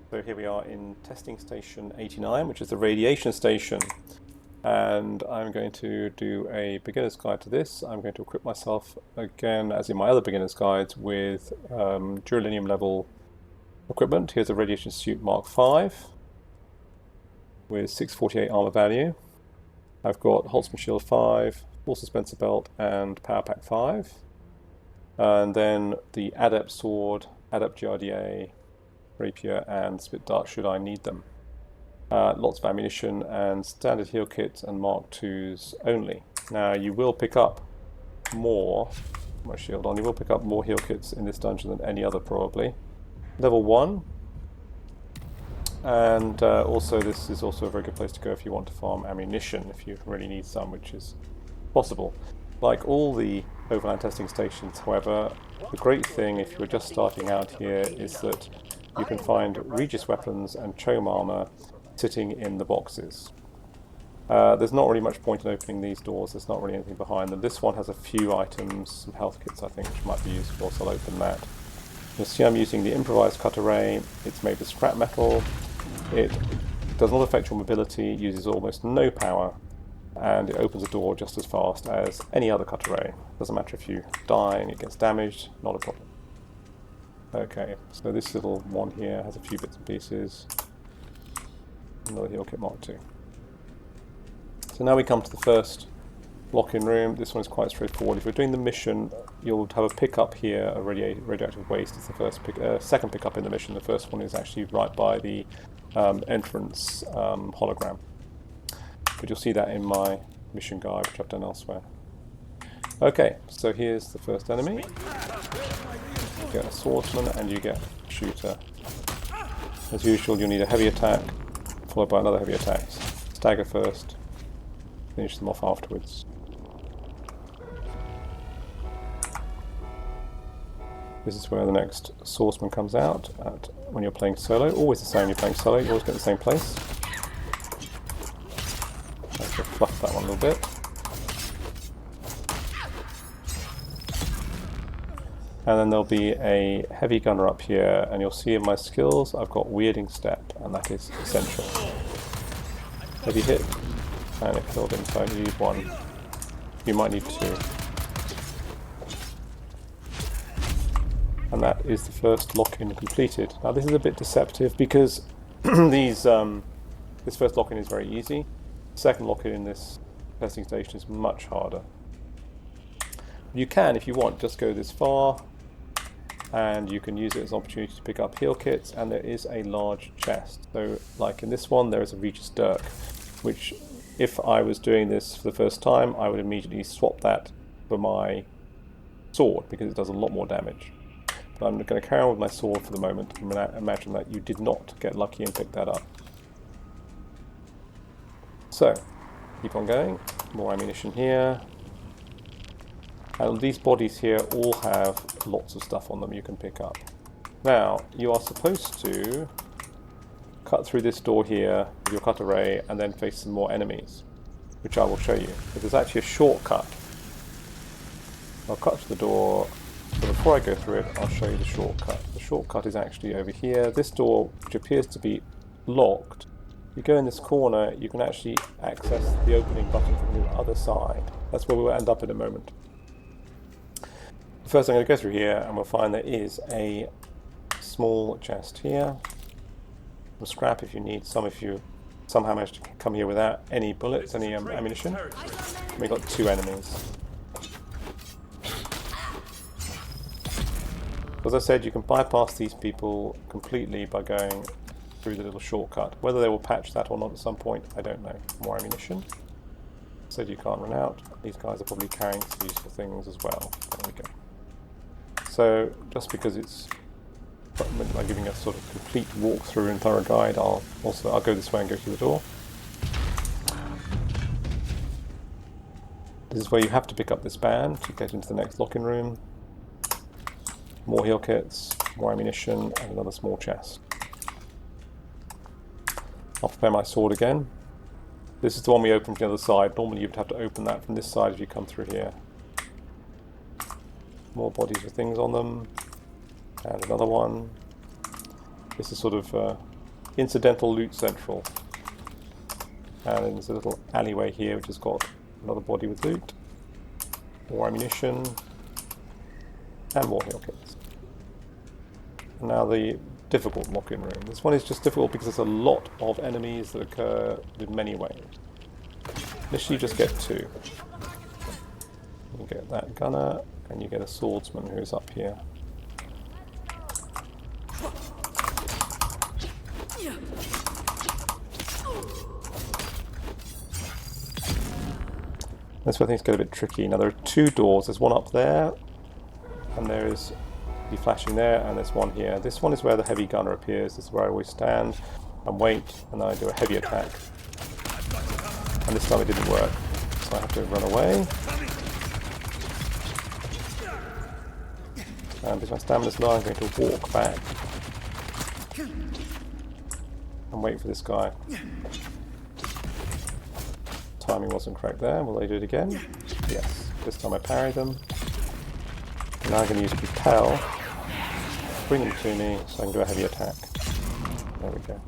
So here we are in testing station 89, which is the radiation station. And I'm going to do a beginner's guide to this. I'm going to equip myself again, as in my other beginner's guides, with duralinium level equipment. Here's a radiation suit Mark V with 648 armor value. I've got Holtzman Shield 5, full suspensor belt, and Power Pack 5. And then the Adept Sword, Adept GRDA, Rapier, and Spit Dart should I need them. Lots of ammunition and standard heal kits and Mark IIs only. Now you will pick up more, my shield on, you will pick up more heal kits in this dungeon than any other probably. Level 1. And also this is also a very good place to go if you want to farm ammunition, if you really need some, which is possible. Like all the Overland Testing Stations, however, the great thing if you're just starting out here is that you can find Regis weapons and Chome armor sitting in the boxes. There's not really much point in opening these doors, there's not really anything behind them. This one has a few items, some health kits I think, which might be useful, so I'll open that. You'll see I'm using the improvised cutter ray. It's made with scrap metal. It does not affect your mobility, uses almost no power, and it opens a door just as fast as any other cutter ray. Doesn't matter if you die and it gets damaged, not a problem. Okay, so this little one here has a few bits and pieces. Another heal kit Mark II. So now we come to the first lock-in room. This one is quite straightforward. If you're doing the mission, you'll have a pickup here, a radioactive waste. It's the first second pickup in the mission. The first one is actually right by the entrance hologram. But you'll see that in my mission guide, which I've done elsewhere. Okay, so here's the first enemy. You get a swordsman and you get a shooter. As usual, you'll need a heavy attack, followed by another heavy attack. Stagger first, finish them off afterwards. This is where the next swordsman comes out when you're playing solo. Always the same when you're playing solo, you always get the same place. Let's just fluff that one a little bit. And then there'll be a heavy gunner up here, and you'll see in my skills I've got weirding step, and that is essential. Heavy hit, and it killed him, so you need one. You might need two. And that is the first lock-in completed. Now this is a bit deceptive because this first lock-in is very easy. The second lock-in in this testing station is much harder. You can, if you want, just go this far, and you can use it as an opportunity to pick up heal kits, and there is a large chest. So like in this one there is a Regis Dirk, which if I was doing this for the first time I would immediately swap that for my sword because it does a lot more damage. But I'm going to carry on with my sword for the moment and imagine that you did not get lucky and pick that up. So, keep on going, more ammunition here. And these bodies here all have lots of stuff on them you can pick up. Now, you are supposed to cut through this door here with your cutter ray and then face some more enemies, which I will show you. But there's actually a shortcut. I'll cut to the door, but before I go through it, I'll show you the shortcut. The shortcut is actually over here. This door, which appears to be locked, you go in this corner, you can actually access the opening button from the other side. That's where we'll end up in a moment. First I'm going to go through here and we'll find there is a small chest here. Some scrap if you need some, if you somehow manage to come here without any bullets, any ammunition. We've got two enemies. As I said, you can bypass these people completely by going through the little shortcut. Whether they will patch that or not at some point, I don't know. More ammunition. Said you can't run out. These guys are probably carrying some useful things as well. There we go. So, just because it's I'm giving a sort of complete walkthrough and thorough guide, I'll go this way and go through the door. This is where you have to pick up this band to get into the next lock-in room. More heal kits, more ammunition, and another small chest. I'll prepare my sword again. This is the one we opened from the other side. Normally you'd have to open that from this side as you come through here. More bodies with things on them. And another one. This is sort of incidental loot central. And then there's a little alleyway here which has got another body with loot, more ammunition, and more heal kits. And now the difficult lock-in room. This one is just difficult because there's a lot of enemies that occur in many ways. Initially you just get 2. You get that gunner, and you get a swordsman who's up here. That's where things get a bit tricky. Now there are 2 doors. There's one up there, and there is be flashing there, and there's one here. This one is where the heavy gunner appears. This is where I always stand and wait, and then I do a heavy attack. And this time it didn't work, so I have to run away. And because my stamina's low, I'm going to walk back and wait for this guy. Timing wasn't correct there. Will they do it again? Yes. This time I parry them. And now I'm going to use Propel, bring them to me so I can do a heavy attack. There we go.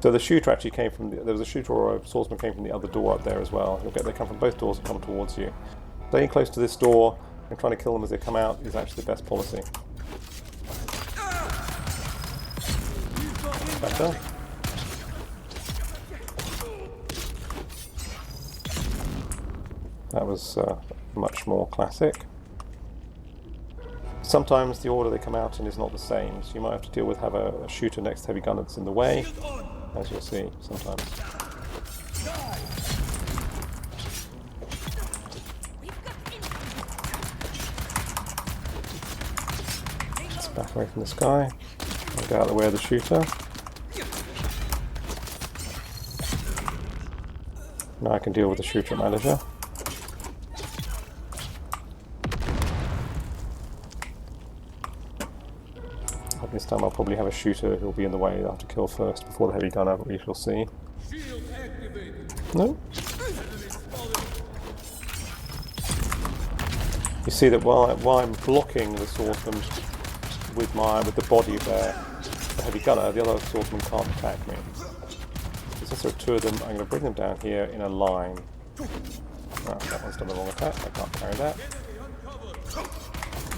So the shooter actually came from there was a shooter or a swordsman came from the other door up there as well. You'll get they come from both doors and come towards you. Staying close to this door and trying to kill them as they come out is actually the best policy. Better. That was much more classic. Sometimes the order they come out in is not the same, so you might have to deal with have a shooter next to heavy gunner that's in the way, as you'll see sometimes. Let's back away from this guy. I'll get out of the way of the shooter. Now I can deal with the shooter manager. This time I'll probably have a shooter who'll be in the way. I'll have to kill first before the heavy gunner, but we shall see. No? You see that while I'm blocking the swordsman with the body of the heavy gunner, the other swordsman can't attack me. Since there are 2 of them, I'm going to bring them down here in a line. Oh, that one's done the wrong attack. I can't carry that.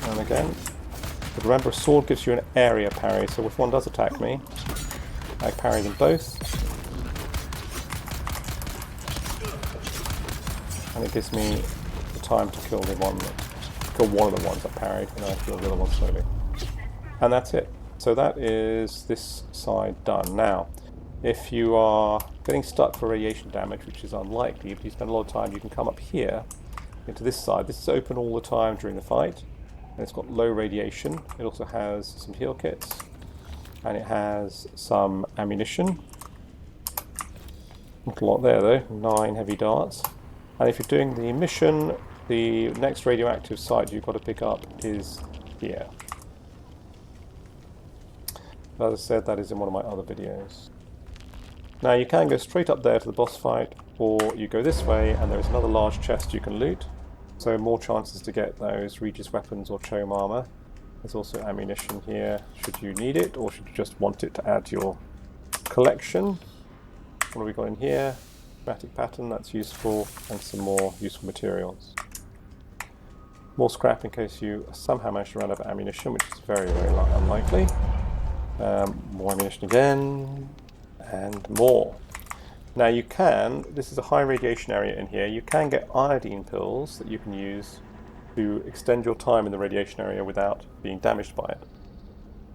And again. But remember, a sword gives you an area parry, so if one does attack me, I parry them both. And it gives me the time to kill one of the ones I parried, and I kill the other one slowly. And that's it. So that is this side done. Now, if you are getting stuck for radiation damage, which is unlikely, if you spend a lot of time, you can come up here into this side. This is open all the time during the fight. And it's got low radiation. It also has some heal kits, and it has some ammunition. Not a lot there though, 9 heavy darts. And if you're doing the mission, the next radioactive site you've got to pick up is here. As I said, that is in one of my other videos. Now you can go straight up there to the boss fight, or you go this way and there's another large chest you can loot. So more chances to get those Regis weapons or Chome armor. There's also ammunition here, should you need it, or should you just want it to add to your collection. What have we got in here? Chromatic pattern, that's useful, and some more useful materials. More scrap in case you somehow manage to run out of ammunition, which is very, very unlikely. More ammunition again, and more. Now you can, this is a high radiation area in here, you can get iodine pills that you can use to extend your time in the radiation area without being damaged by it.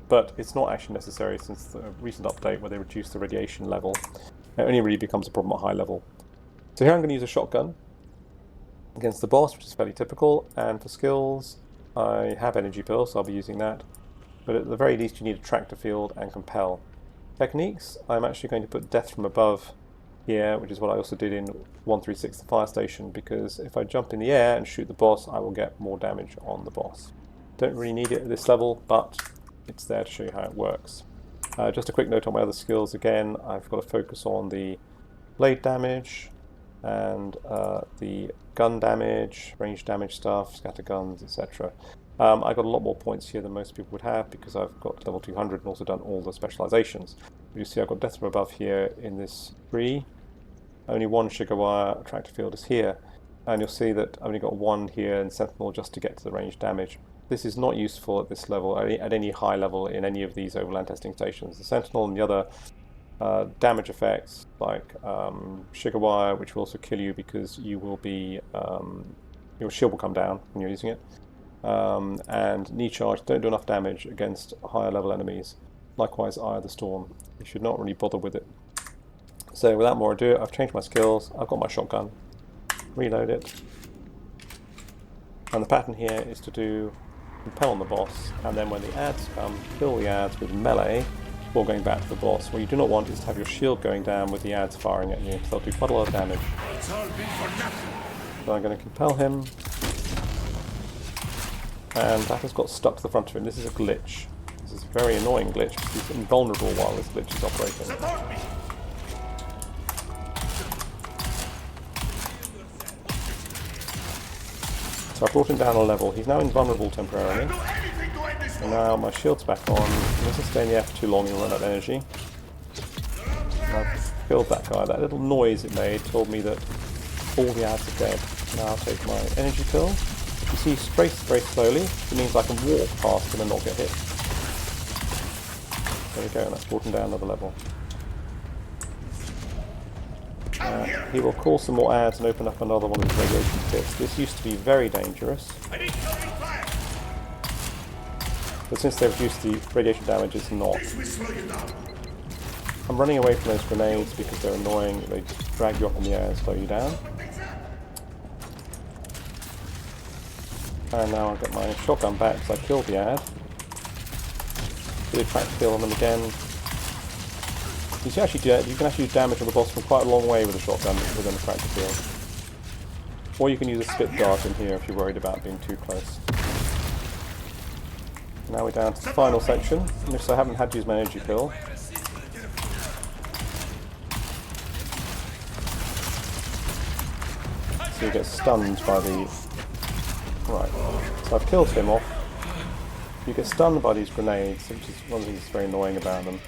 But it's not actually necessary since the recent update where they reduced the radiation level. It only really becomes a problem at high level. So here I'm going to use a shotgun against the boss, which is fairly typical, and for skills I have energy pills, so I'll be using that. But at the very least you need a tractor field and compel. Techniques, I'm actually going to put death from above here, which is what I also did in 136, the fire station, because if I jump in the air and shoot the boss, I will get more damage on the boss. Don't really need it at this level, but it's there to show you how it works. Just a quick note on my other skills. Again, I've got to focus on the blade damage and the gun damage, range damage stuff, scatter guns, etc. I got a lot more points here than most people would have because I've got level 200 and also done all the specializations. You see I've got death from above here in this tree. Only one sugar wire attractor field is here. And you'll see that I've only got one here and sentinel just to get to the range damage. This is not useful at this level, at any high level in any of these overland testing stations. The sentinel and the other damage effects like sugar wire, which will also kill you because you will be your shield will come down when you're using it, and knee charge don't do enough damage against higher level enemies. Likewise, Eye of the Storm. You should not really bother with it. So without more ado, I've changed my skills. I've got my shotgun. Reload it, and the pattern here is to do Compel on the boss, and then when the ads come, kill the ads with melee before going back to the boss. What you do not want is to have your shield going down with the ads firing at you, because they'll do quite a lot of damage. So I'm going to compel him, and that has got stuck to the front of him. This is a glitch. This is a very annoying glitch because he's invulnerable while this glitch is operating. So I brought him down a level. He's now invulnerable temporarily. And now my shield's back on. He doesn't stay in the air for too long, he'll run out of energy. And I've killed that guy. That little noise it made told me that all the ads are dead. Now I'll take my energy pill. You see, he sprays very slowly. It means I can walk past him and not get hit. There we go, and that's brought him down another level. He will call some more ads and open up another one of his radiation pits. This used to be very dangerous, but since they've reduced the radiation damage, it's not. I'm running away from those grenades because they're annoying. They just drag you up in the air and slow you down. And now I've got my shotgun back because I killed the ad. Did a track kill on them again. You can actually do damage on the boss from quite a long way with a shotgun within the tractor field. Or you can use a spit dart in here if you're worried about being too close. Now we're down to the final section, in which I haven't had to use my energy pill. So you get stunned by the... Right, so I've killed him off. You get stunned by these grenades, which is one of the things that's very annoying about them.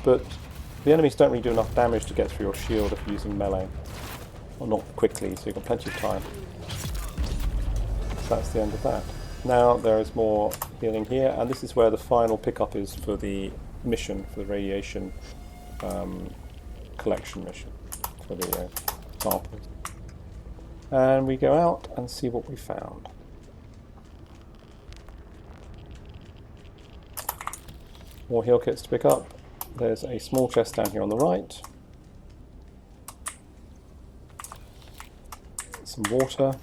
But the enemies don't really do enough damage to get through your shield if you're using melee. Or not quickly, so you've got plenty of time. So that's the end of that. Now there is more healing here, and this is where the final pickup is for the mission, for the radiation collection mission, for the samples. And we go out and see what we found. More heal kits to pick up. There's a small chest down here on the right. Some water.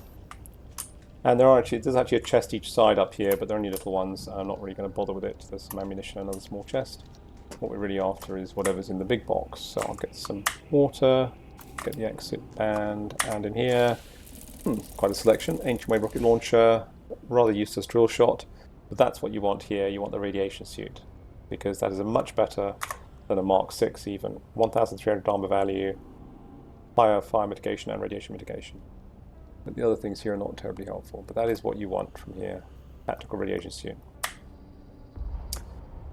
And there's actually a chest each side up here, but they're only little ones. I'm not really going to bother with it. There's some ammunition and another small chest. What we're really after is whatever's in the big box. So I'll get some water, get the exit band, and in here, quite a selection. Ancient Wave rocket launcher, rather useless drill shot, but that's what you want here. You want the radiation suit, because that is a much better than a Mark 6 even. 1,300 armor value, higher fire mitigation and radiation mitigation. But the other things here are not terribly helpful, but that is what you want from here. Tactical radiation suit.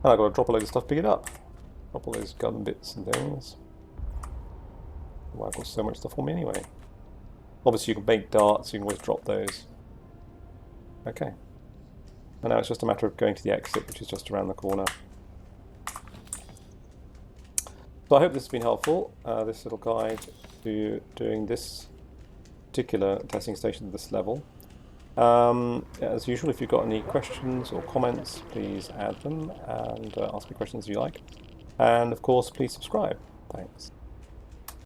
And I've got to drop a load of stuff to pick it up. Drop all those gun bits and things. Well, I've got so much stuff on me anyway. Obviously you can make darts, you can always drop those. Okay. And now it's just a matter of going to the exit, which is just around the corner. So I hope this has been helpful, this little guide to doing this particular testing station at this level. As usual, if you've got any questions or comments, please add them and ask me questions if you like. And of course, please subscribe. Thanks.